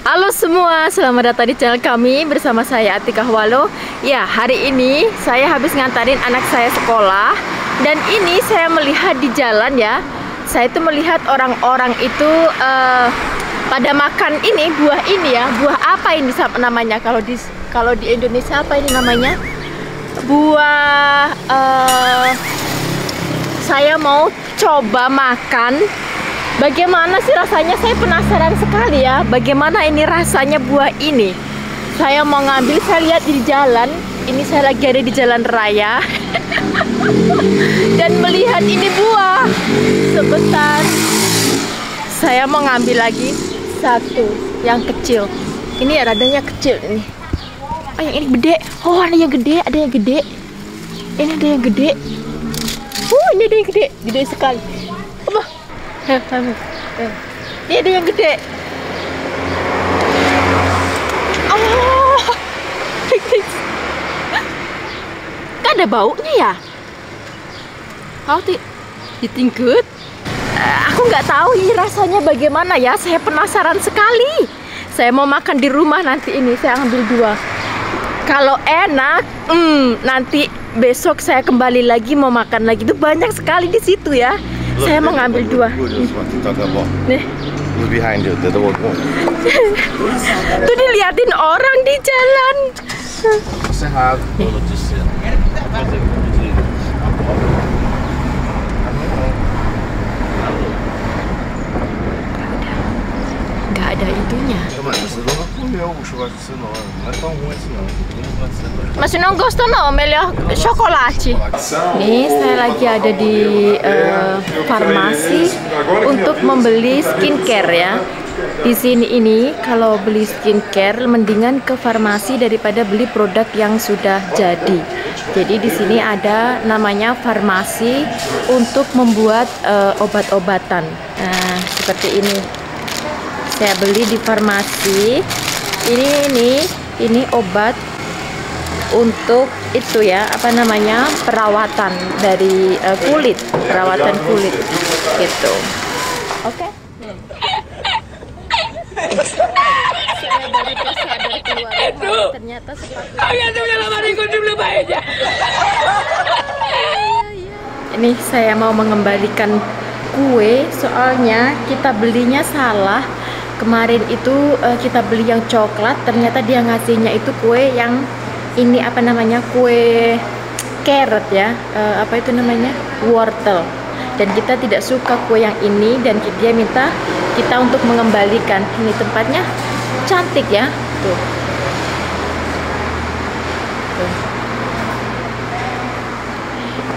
Halo semua, selamat datang di channel kami bersama saya Atika Walo. Ya, hari ini saya habis ngantarin anak saya sekolah. Dan ini saya melihat di jalan ya, saya itu melihat orang-orang itu pada makan ini, buah ini ya. Buah apa ini namanya? Kalau di Indonesia apa ini namanya? Buah saya mau coba makan. Bagaimana sih rasanya? Saya penasaran sekali ya. Bagaimana ini rasanya buah ini? Saya mau ngambil, saya lihat di jalan. Ini saya lagi ada di jalan raya. Dan melihat ini buah. Sebentar. Saya mau ngambil lagi satu yang kecil. Ini ya radanya kecil ini. Oh, yang ini gede. Oh, ada yang gede, ada yang gede. Ini ada yang gede. Ini ada yang gede, gede sekali. Apa? Ini ada yang gede. Oh, kan ada baunya ya? How to ditinggut? Aku nggak tahu ini rasanya bagaimana ya. Saya penasaran sekali. Saya mau makan di rumah nanti ini. Saya ambil dua. Kalau enak, nanti besok saya kembali lagi mau makan lagi. Itu banyak sekali di situ ya. Saya mau ngambil dua. Nih. Tuh diliatin orang di jalan. Nggak ada itunya. Mas non costano meglio cioccolaci. Nih saya lagi ada di farmasi untuk membeli skincare ya. Di sini ini kalau beli skincare mendingan ke farmasi daripada beli produk yang sudah jadi. Jadi di sini ada namanya farmasi untuk membuat obat-obatan. Nah, seperti ini. Saya beli di farmasi. Ini obat untuk itu ya, apa namanya, perawatan dari kulit, perawatan kulit gitu. Oke. Saya baru sadar keluar rumah, ternyata sepatu. Ini saya mau mengembalikan kue, soalnya kita belinya salah. Kemarin itu kita beli yang coklat, ternyata dia ngasihnya itu kue yang ini apa namanya, kue carrot ya, apa itu namanya, wortel. Dan kita tidak suka kue yang ini dan dia minta kita untuk mengembalikan. Ini tempatnya cantik ya, tuh.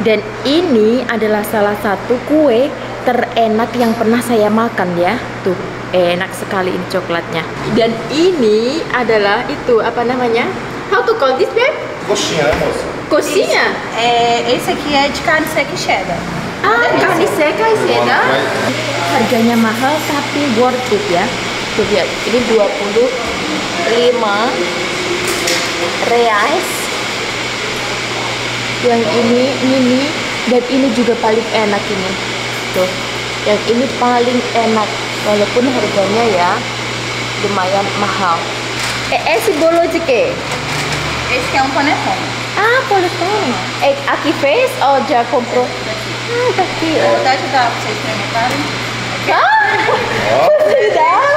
Dan ini adalah salah satu kue terenak yang pernah saya makan ya, tuh. Enak sekali ini coklatnya. Dan ini adalah itu apa namanya? How to call this, babe? Coxinha, moça. Coxinha? Esse aqui é de carne seca e cheddar. Carne seca e cheddar. Harganya mahal tapi worth it ya. Tuh lihat, ini 25 reais. Yang ini mini dan ini juga paling enak ini. Tuh, yang ini paling enak. Walaupun harganya ya lumayan mahal. Esse bolo de quê? Esse aqui é um panetone. Panetone. Aqui fez ou já comprou? Daqui. Vou até ajudar pra vocês experimentarem.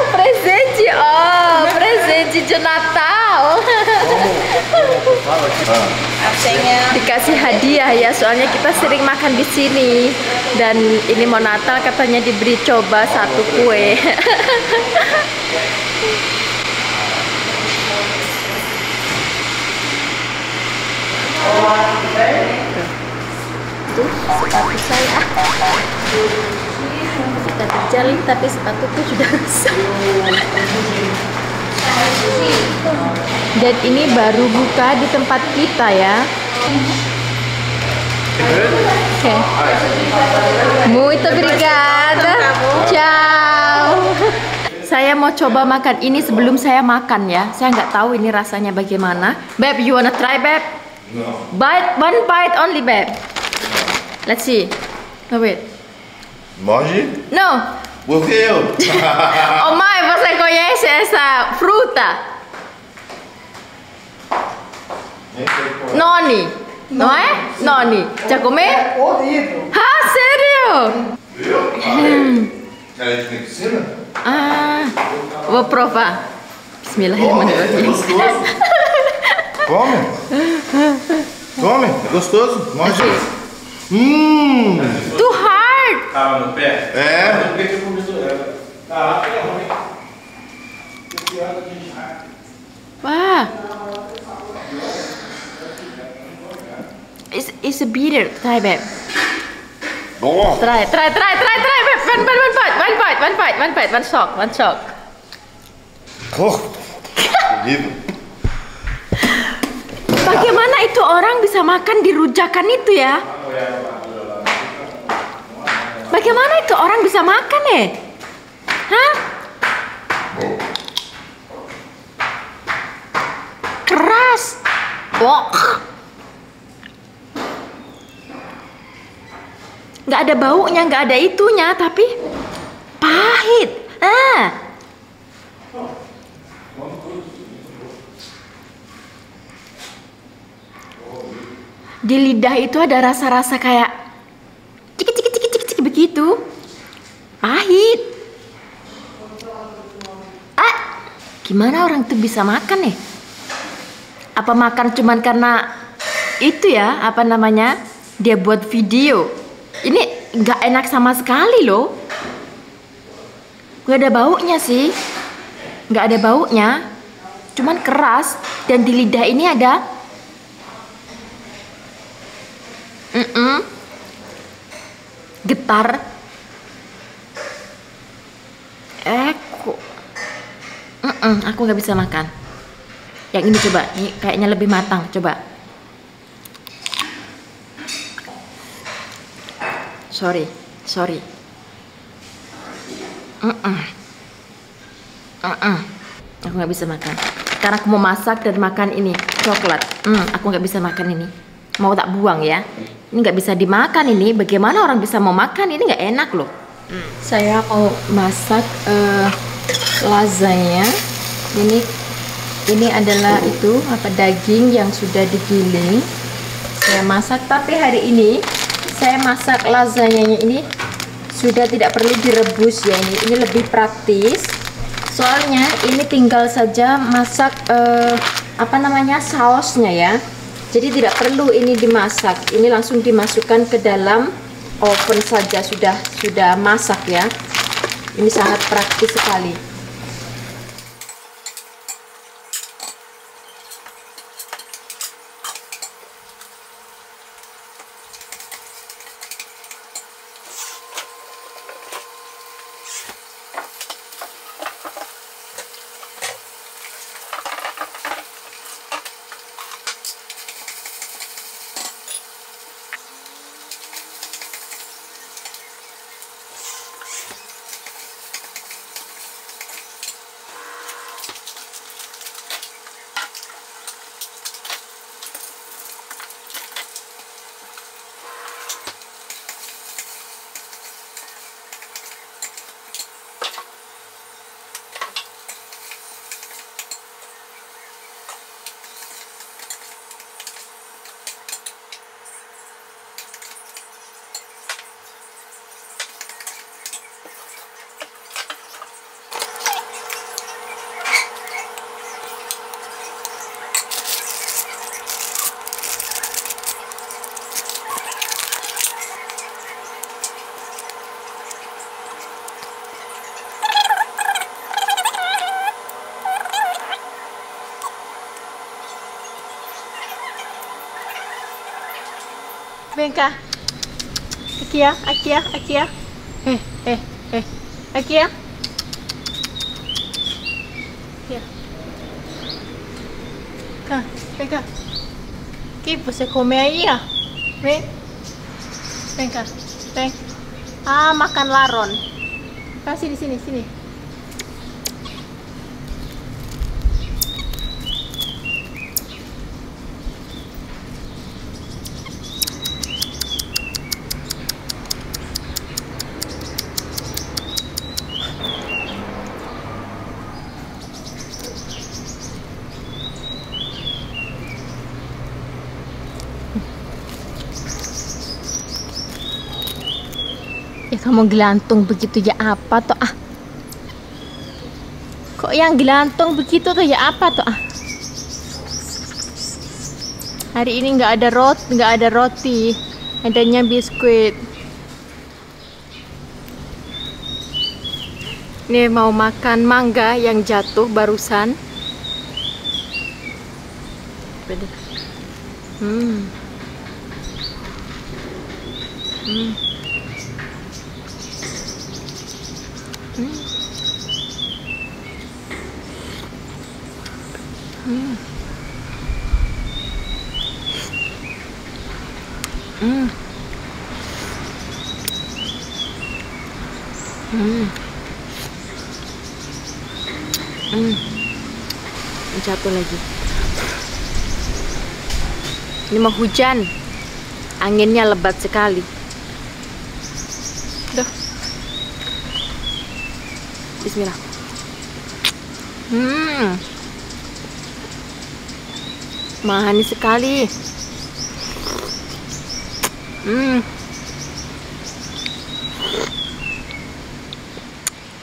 Presente! Presente de Natal. Dikasih hadiah ya, soalnya kita sering makan di sini. Dan ini mau Natal, katanya diberi coba satu kue. Tuh sepatu saya. Kita berjalan tapi sepatuku sudah rusak. Dan ini baru buka di tempat kita ya. Oke. Muito obrigada. Ciao. Saya mau coba makan ini sebelum saya makan ya. Saya nggak tahu ini rasanya bagaimana. Babe, you wanna try, babe? No. One bite only, babe. Let's see. Oh wait. Morde? No. Morreu! Oh mãe, você conhece essa fruta? Nem sei qual é. Noni, não é? Noni. Já comeu? É horrível. Ah, sério? Viu? Ela é de medicina? Ah, vou provar. É Bismillahirrahmanirrahim. gostoso. Come. Come, é gostoso. Morde. Too hard. Tava no pé? É. Por que que começou ela? Tá lá, é ruim. Wah. It's a bitter. Try, babe. Bom. Try, babe. One bite. One shock. Oh, horrível. Bagaimana itu orang bisa makan di rujakan itu ya? Bagaimana itu orang bisa makan ya? Hah? Keras. Wok. Nggak ada baunya, nggak ada itunya, tapi pahit. Di lidah itu ada rasa-rasa kayak cik begitu. Pahit. Gimana orang itu bisa makan nih? Apa makan cuman karena itu ya, apa namanya? Dia buat video. Ini nggak enak sama sekali loh. Nggak ada baunya sih. Nggak ada baunya. Cuman keras. Dan di lidah ini ada getar. Aku nggak bisa makan. Yang ini coba, ini kayaknya lebih matang. Coba. Sorry. Aku nggak bisa makan. Karena aku mau masak dan makan ini coklat. Aku nggak bisa makan ini. Mau tak buang ya. Ini nggak bisa dimakan ini. Bagaimana orang bisa mau makan? Ini nggak enak loh. Saya mau masak lasagna. Ini adalah itu daging yang sudah digiling. Saya masak, tapi hari ini saya masak lasagnanya ini sudah tidak perlu direbus ya. Ini lebih praktis. Soalnya ini tinggal saja masak sausnya ya. Jadi tidak perlu ini dimasak. Ini langsung dimasukkan ke dalam oven saja, sudah masak ya. Ini sangat praktis sekali. Vem cá. Aqui, ó. Aqui, ó. Aqui, ó. Aqui, ó. Cá, vem cá. Aqui, você come aí, ó. Vem. Vem cá. Vem. Makan laron. Sini. Kamu gelantung begitu ya apa toh ah? Kok yang gelantung begitu tuh ya apa toh ah? Hari ini nggak ada roti, adanya biskuit. Ini mau makan mangga yang jatuh barusan. Hmm. Hmm. Hmm. Hmm. Hmm. Hmm. Hmm. Jatuh lagi. Ini mau hujan, anginnya lebat sekali. Duh. Bismillah. Manis sekali. Hmm.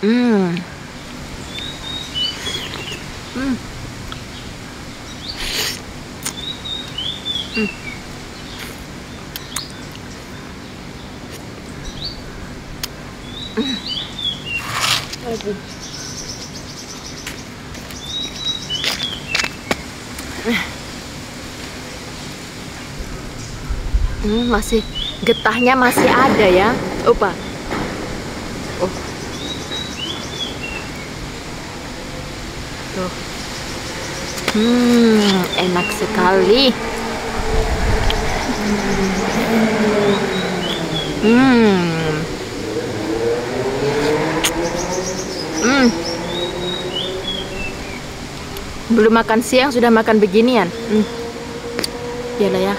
Hmm. Hmm. Hmm. Lagi. Masih getahnya masih ada ya, opa. Oh. Tuh. Enak sekali. Belum makan siang sudah makan beginian. Iyalah ya.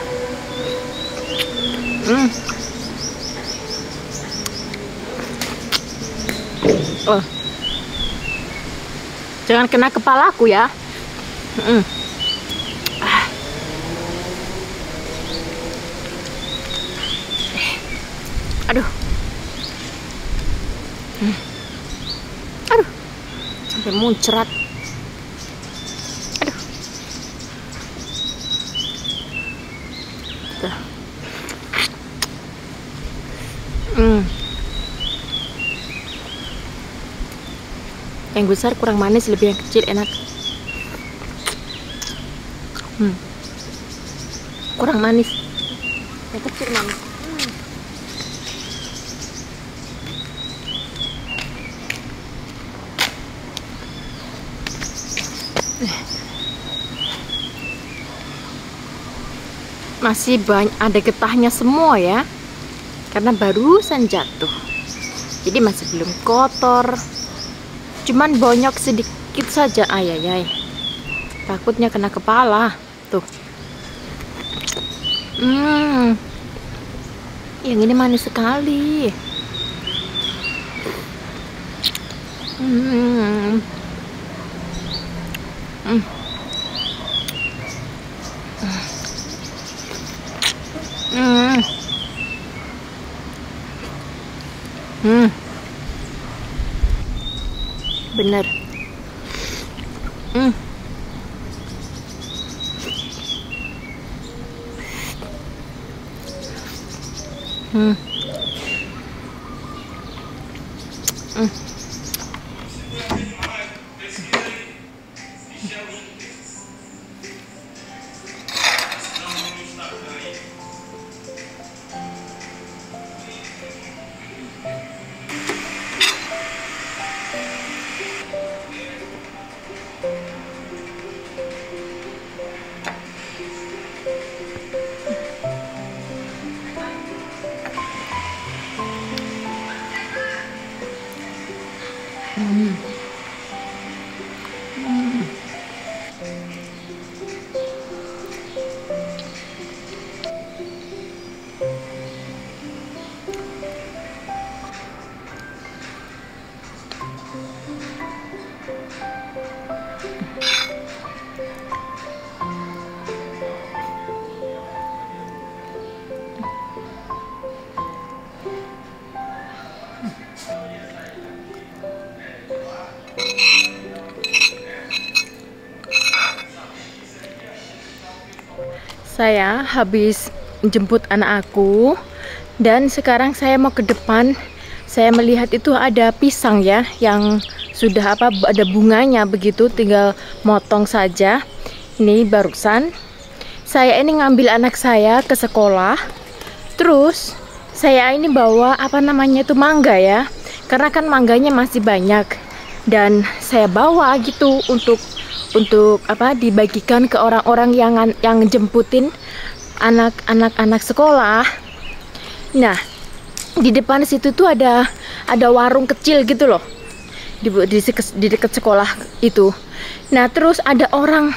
Oh. Jangan kena kepalaku ya. Aduh. Aduh. Sampai muncrat. Aduh. Tuh. Yang besar kurang manis, lebih yang kecil enak. Kurang manis, yang kecil manis. Masih banyak, ada getahnya semua ya, karena barusan jatuh, jadi masih belum kotor. Cuman bonyok sedikit saja, ayayay. Takutnya kena kepala. Tuh. Yang ini manis sekali. Bener. Saya habis jemput anak aku dan sekarang saya mau ke depan. Saya melihat itu ada pisang ya, yang sudah ada bunganya begitu, tinggal motong saja. Ini barusan saya ini ngambil anak saya ke sekolah. Terus saya ini bawa mangga ya, karena kan mangganya masih banyak, dan saya bawa gitu untuk dibagikan ke orang-orang yang jemputin anak-anak sekolah. Nah, di depan situ tuh ada warung kecil gitu loh, di dekat sekolah itu. Nah, terus ada orang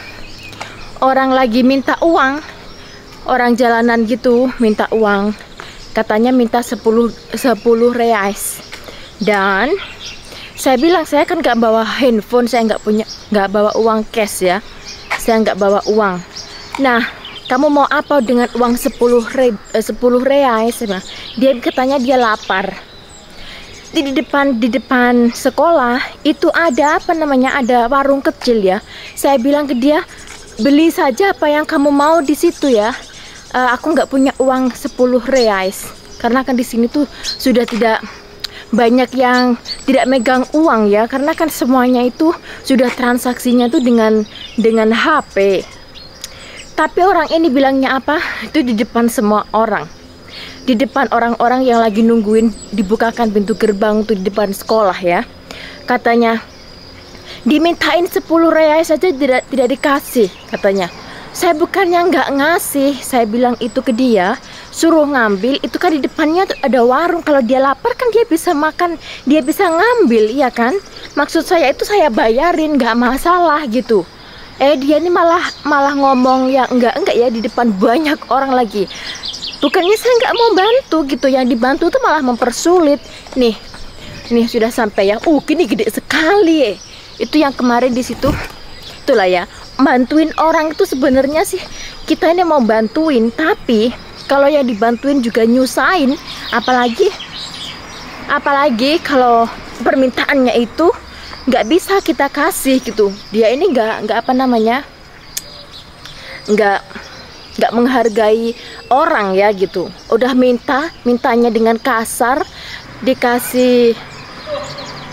lagi minta uang, orang jalanan gitu minta uang, katanya minta 10 reais. Dan saya bilang saya kan nggak bawa handphone, saya nggak bawa uang cash ya, saya nggak bawa uang. Nah, kamu mau apa dengan uang 10 reais? Dia katanya dia lapar. Di depan sekolah itu ada ada warung kecil ya. Saya bilang ke dia, beli saja apa yang kamu mau di situ ya. Aku nggak punya uang 10 reais, karena kan di sini tuh sudah tidak banyak yang tidak megang uang ya, karena kan semuanya itu sudah transaksinya tuh dengan HP. Tapi orang ini bilangnya apa? Itu di depan semua orang, di depan orang-orang yang lagi nungguin dibukakan pintu gerbang tuh di depan sekolah ya. Katanya dimintain 10 reais saja tidak dikasih katanya. Saya bukannya nggak ngasih, saya bilang itu ke dia, suruh ngambil, itu kan di depannya ada warung, kalau dia lapar kan dia bisa makan, dia bisa ngambil, iya kan? Maksud saya itu saya bayarin, nggak masalah gitu. Dia ini malah ngomong ya enggak ya di depan banyak orang lagi. Bukannya saya nggak mau bantu gitu, yang dibantu tuh malah mempersulit. Nih sudah sampai ya. Gini gede sekali. Itu yang kemarin di situ. Itulah ya. Bantuin orang itu sebenarnya sih kita ini mau bantuin, tapi kalau yang dibantuin juga nyusahin, apalagi kalau permintaannya itu nggak bisa kita kasih gitu. Dia ini nggak menghargai orang ya gitu. Udah mintanya dengan kasar, dikasih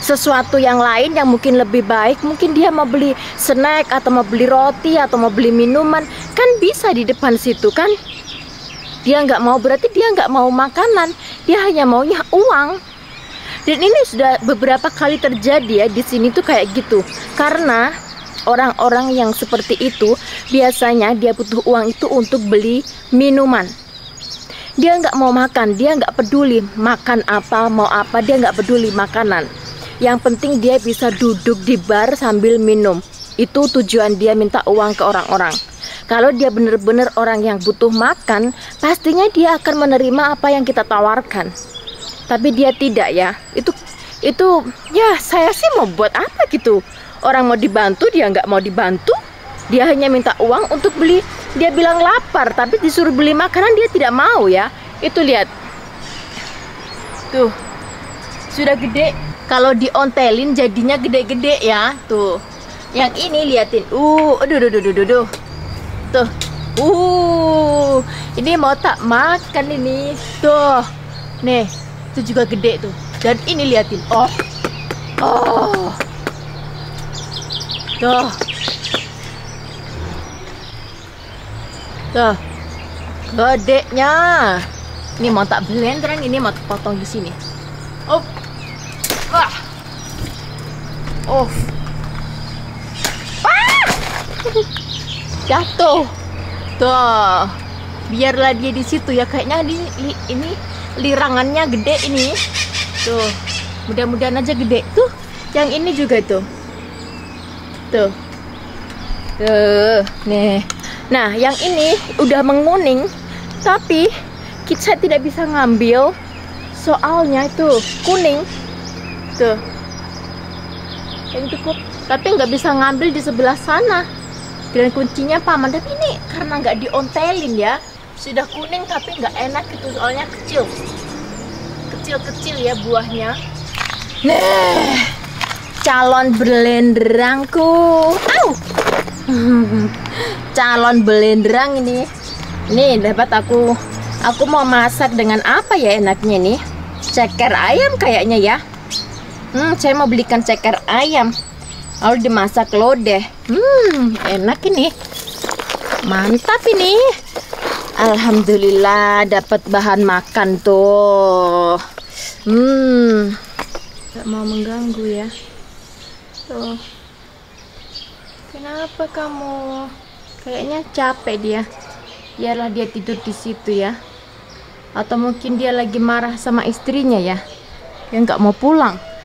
sesuatu yang lain yang mungkin lebih baik, mungkin dia mau beli snack atau mau beli roti atau mau beli minuman, kan bisa di depan situ kan. Dia nggak mau, berarti dia nggak mau makanan, dia hanya maunya uang. Dan ini sudah beberapa kali terjadi ya di sini tuh kayak gitu, karena orang-orang yang seperti itu biasanya dia butuh uang itu untuk beli minuman. Dia nggak mau makan, dia nggak peduli makan apa, mau apa, dia nggak peduli makanan. Yang penting dia bisa duduk di bar sambil minum. Itu tujuan dia minta uang ke orang-orang. Kalau dia benar-benar orang yang butuh makan, pastinya dia akan menerima apa yang kita tawarkan. Tapi dia tidak ya. Itu ya, saya sih mau buat apa gitu. Orang mau dibantu, dia nggak mau dibantu. Dia hanya minta uang untuk beli. Dia bilang lapar, tapi disuruh beli makanan dia tidak mau ya. Itu lihat. Tuh. Sudah gede. Kalau diontelin jadinya gede-gede ya. Tuh. Yang ini liatin. Aduh. Tuh. Ini mau tak makan ini. Tuh. Nih, itu juga gede tuh. Dan ini liatin. Oh. Tuh. Tuh. Gedenya. Ini mau tak blenderan, ini mau potong di sini. Jatuh. Tuh. Biarlah dia di situ ya, kayaknya ini lirangannya gede ini. Tuh. Mudah-mudahan aja gede. Tuh, yang ini juga tuh. Tuh. Nih. Nah, yang ini udah menguning, tapi saya tidak bisa ngambil soalnya itu kuning. Tuh. Yang cukup, tapi nggak bisa ngambil di sebelah sana. Dan kuncinya paman, tapi ini karena nggak diontelin ya, sudah kuning tapi nggak enak gitu, soalnya kecil ya buahnya. Nah, calon blenderangku, calon belenderang ini Nih dapat aku mau masak dengan apa ya enaknya nih? Ceker ayam kayaknya ya. Saya mau belikan ceker ayam. Lalu dimasak lodeh. Enak ini. Mantap ini. Alhamdulillah dapat bahan makan tuh. Gak mau mengganggu ya. Tuh. Kenapa kamu? Kayaknya capek dia. Biarlah dia tidur di situ ya. Atau mungkin dia lagi marah sama istrinya ya. Dia nggak mau pulang.